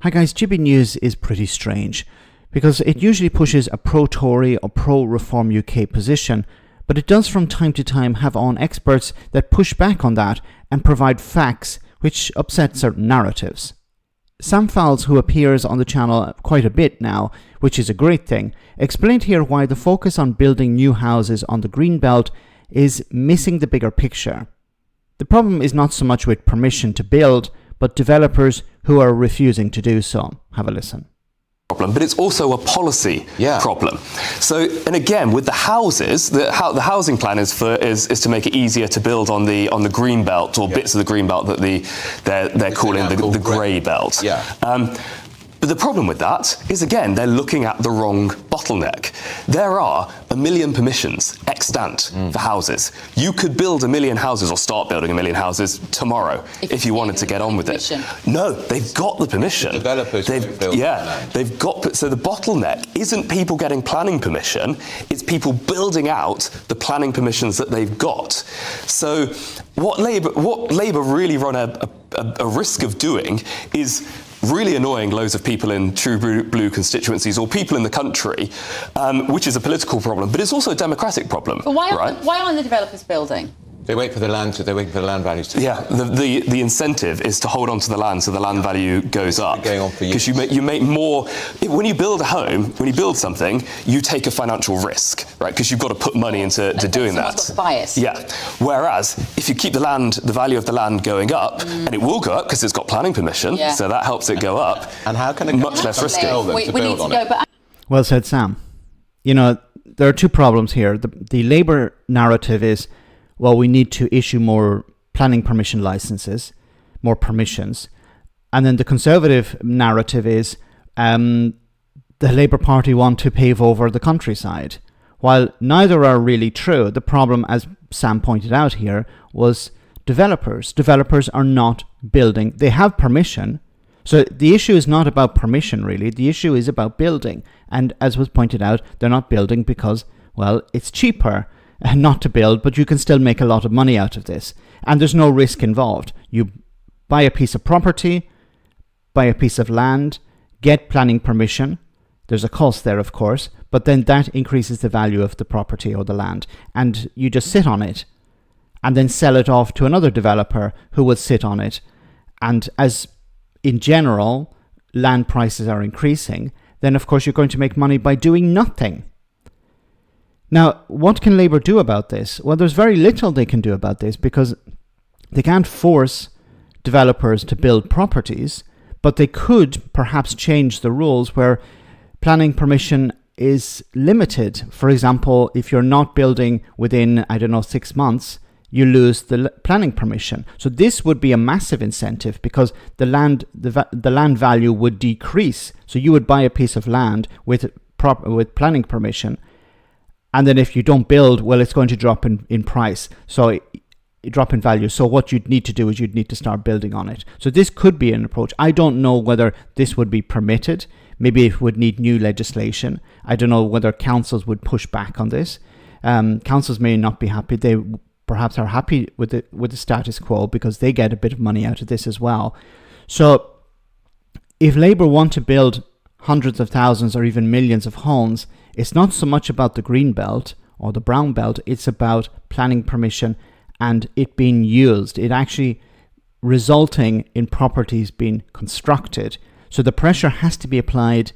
Hi guys, GB News is pretty strange because it usually pushes a pro-Tory or pro-Reform UK position, but it does from time to time have on experts that push back on that and provide facts which upset certain narratives. Sam Fowles, who appears on the channel quite a bit now, which is a great thing, explained here why the focus on building new houses on the Greenbelt is missing the bigger picture. The problem is not so much with permission to build, but developers who are refusing to do so. Have a listen. But it's also a policy problem. So, and again, with the houses, the housing plan is to make it easier to build on the Greenbelt or bits of the Greenbelt that they're calling the grey belt. But the problem with that is, again, they're looking at the wrong bottleneck. There are 1 million permissions extant for houses. You could build 1 million houses or start building 1 million houses tomorrow if you wanted to get on with it. No, they've got the permission. The developers they've got. So the bottleneck isn't people getting planning permission; it's people building out the planning permissions that they've got. So what Labour really run a risk of doing is really annoying loads of people in true blue constituencies or people in the country, which is a political problem, but it's also a democratic problem. But why aren't the developers building? They're waiting for the land values to. Yeah, the incentive is to hold on to the land so the land value goes up. Going on for years. Because you make more. When you build a home, when you build something, you take a financial risk, right? Because you've got to put money into doing that. Got the bias. Yeah. Whereas if you keep the value of the land going up, and it will go up because it's got planning permission, so that helps it go up. And how can it much less risky? We need to go. But Well said, Sam. You know, there are two problems here. The Labour narrative is, well, we need to issue more planning permission licenses, more permissions. And then the Conservative narrative is the Labour Party want to pave over the countryside. While neither are really true, the problem, as Sam pointed out here, was developers. Developers are not building. They have permission. So the issue is not about permission, really. The issue is about building. And as was pointed out, they're not building because, well, it's cheaper not to build, but you can still make a lot of money out of this. And there's no risk involved. You buy a piece of property, buy a piece of land, get planning permission. There's a cost there, of course, but then that increases the value of the property or the land. And you just sit on it and then sell it off to another developer who will sit on it. And as in general, land prices are increasing, then of course you're going to make money by doing nothing. Now, what can Labour do about this? Well, there's very little they can do about this because they can't force developers to build properties, but they could perhaps change the rules where planning permission is limited. For example, if you're not building within, 6 months, you lose the planning permission. So this would be a massive incentive because the land value would decrease. So you would buy a piece of land with planning permission. And then if you don't build, well, it's going to drop in price. So it drop in value. So what you'd need to do is you'd need to start building on it. So this could be an approach. I don't know whether this would be permitted. Maybe it would need new legislation. I don't know whether councils would push back on this. Councils may not be happy. They perhaps are happy with the status quo because they get a bit of money out of this as well. So if Labour want to build hundreds of thousands or even millions of homes, it's not so much about the green belt or the brown belt, it's about planning permission and it being used. It actually resulting in properties being constructed. So the pressure has to be applied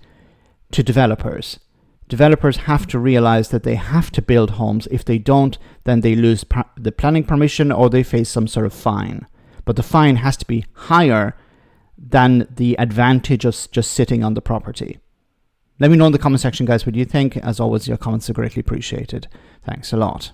to developers. Developers have to realize that they have to build homes. If they don't, then they lose the planning permission or they face some sort of fine. But the fine has to be higher than the advantage of just sitting on the property. Let me know in the comment section, guys, what you think. As always, your comments are greatly appreciated. Thanks a lot.